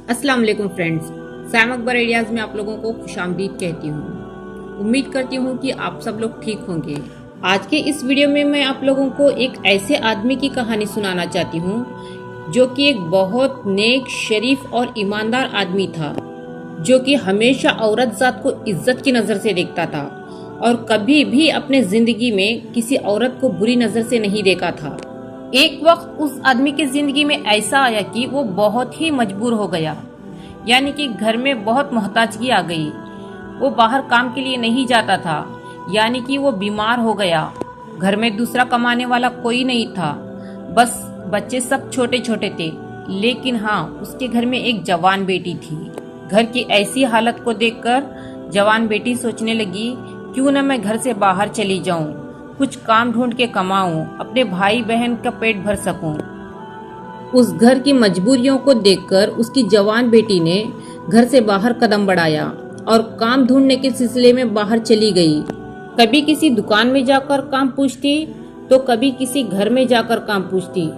अस्सलाम वालेकुम friends, Sam Akbar ideas में आप लोगों को खुशामदीद कहती हूँ। उम्मीद करती हूँ कि आप सब लोग ठीक होंगे। आज के इस वीडियो में मैं आप लोगों को एक ऐसे आदमी की कहानी सुनाना चाहती हूँ जो कि एक बहुत नेक, शरीफ और ईमानदार आदमी था, जो कि हमेशा औरत जात को इज्जत की नज़र से देखता था और कभी भी अपने जिंदगी में किसी औरत को बुरी नज़र से नहीं देखा था। एक वक्त उस आदमी की जिंदगी में ऐसा आया कि वो बहुत ही मजबूर हो गया, यानी कि घर में बहुत मोहताजगी आ गई। वो बाहर काम के लिए नहीं जाता था, यानी कि वो बीमार हो गया। घर में दूसरा कमाने वाला कोई नहीं था, बस बच्चे सब छोटे छोटे थे। लेकिन हाँ, उसके घर में एक जवान बेटी थी। घर की ऐसी हालत को देखकर जवान बेटी सोचने लगी, क्यों न मैं घर से बाहर चली जाऊं, कुछ काम ढूंढ के कमाऊं, अपने भाई बहन का पेट भर सकूं। उस घर की मजबूरियों को देखकर उसकी जवान बेटी ने घर से बाहर कदम बढ़ाया और काम ढूंढने के सिलसिले में बाहर चली गई। कभी किसी दुकान में जाकर काम पूछती, तो कभी किसी घर में जाकर काम पूछती।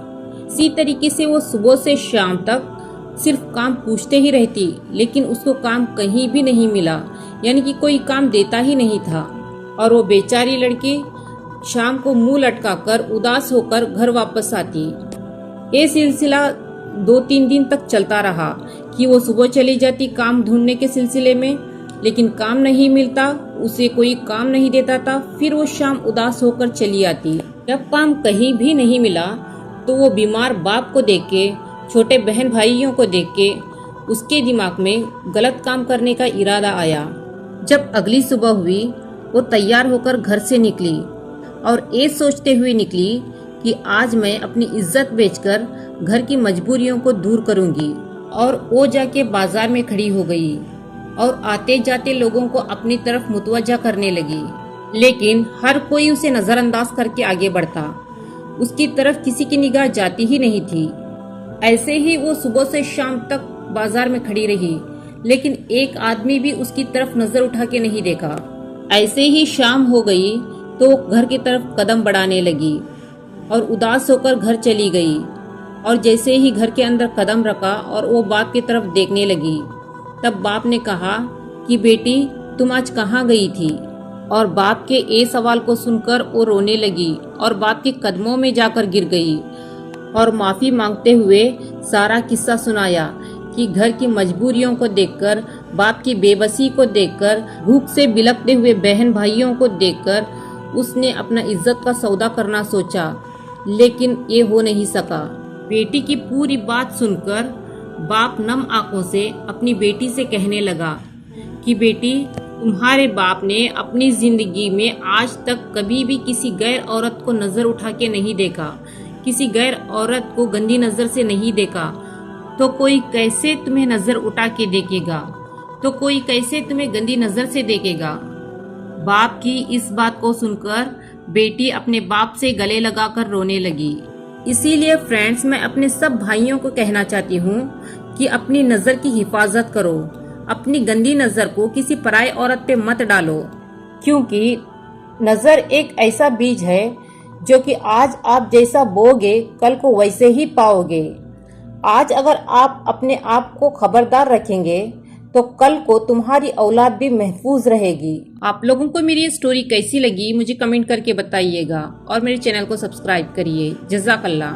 इसी तरीके से वो सुबह से शाम तक सिर्फ काम पूछते ही रहती, लेकिन उसको काम कहीं भी नहीं मिला, यानी कि कोई काम देता ही नहीं था। और वो बेचारी लड़की शाम को मुंह लटकाकर उदास होकर घर वापस आती। ये सिलसिला 2-3 दिन तक चलता रहा कि वो सुबह चली जाती काम ढूंढने के सिलसिले में, लेकिन काम नहीं मिलता, उसे कोई काम नहीं देता था। फिर वो शाम उदास होकर चली आती। जब काम कहीं भी नहीं मिला तो वो बीमार बाप को देख के, छोटे बहन भाइयों को देख के उसके दिमाग में गलत काम करने का इरादा आया। जब अगली सुबह हुई, वो तैयार होकर घर से निकली और ये सोचते हुए निकली कि आज मैं अपनी इज्जत बेचकर घर की मजबूरियों को दूर करूंगी। और वो जाके बाजार में खड़ी हो गई और आते जाते लोगों को अपनी तरफ मुतवज्जा करने लगी, लेकिन हर कोई उसे नजरअंदाज करके आगे बढ़ता। उसकी तरफ किसी की निगाह जाती ही नहीं थी। ऐसे ही वो सुबह से शाम तक बाजार में खड़ी रही, लेकिन एक आदमी भी उसकी तरफ नजर उठा के नहीं देखा। ऐसे ही शाम हो गई तो घर की तरफ कदम बढ़ाने लगी और उदास होकर घर चली गई। और जैसे ही घर के अंदर कदम रखा और वो बाप की तरफ देखने लगी, तब बाप ने कहा कि बेटी, तुम आज कहाँ गई थी? और बाप के ये सवाल को सुनकर वो रोने लगी और बाप के कदमों में जाकर गिर गई और माफी मांगते हुए सारा किस्सा सुनाया कि घर की मजबूरियों को देखकर, बाप की बेबसी को देखकर, भूख से बिलखते हुए बहन भाइयों को देखकर उसने अपना इज्जत का सौदा करना सोचा, लेकिन ये हो नहीं सका। बेटी की पूरी बात सुनकर बाप नम आंखों से अपनी बेटी से कहने लगा कि बेटी, तुम्हारे बाप ने अपनी जिंदगी में आज तक कभी भी किसी गैर औरत को नजर उठा के नहीं देखा, किसी गैर औरत को गंदी नजर से नहीं देखा, तो कोई कैसे तुम्हें नजर उठा के देखेगा? तो कोई कैसे तुम्हें गंदी नजर से देखेगा? बाप की इस बात को सुनकर बेटी अपने बाप से गले लगाकर रोने लगी। इसीलिए फ्रेंड्स, मैं अपने सब भाइयों को कहना चाहती हूँ कि अपनी नजर की हिफाजत करो, अपनी गंदी नजर को किसी पराई औरत पे मत डालो, क्योंकि नजर एक ऐसा बीज है जो कि आज आप जैसा बोगे कल को वैसे ही पाओगे। आज अगर आप अपने आप को खबरदार रखेंगे तो कल को तुम्हारी औलाद भी महफूज रहेगी। आप लोगों को मेरी ये स्टोरी कैसी लगी मुझे कमेंट करके बताइएगा और मेरे चैनल को सब्सक्राइब करिए। जज़ाकल्लाह।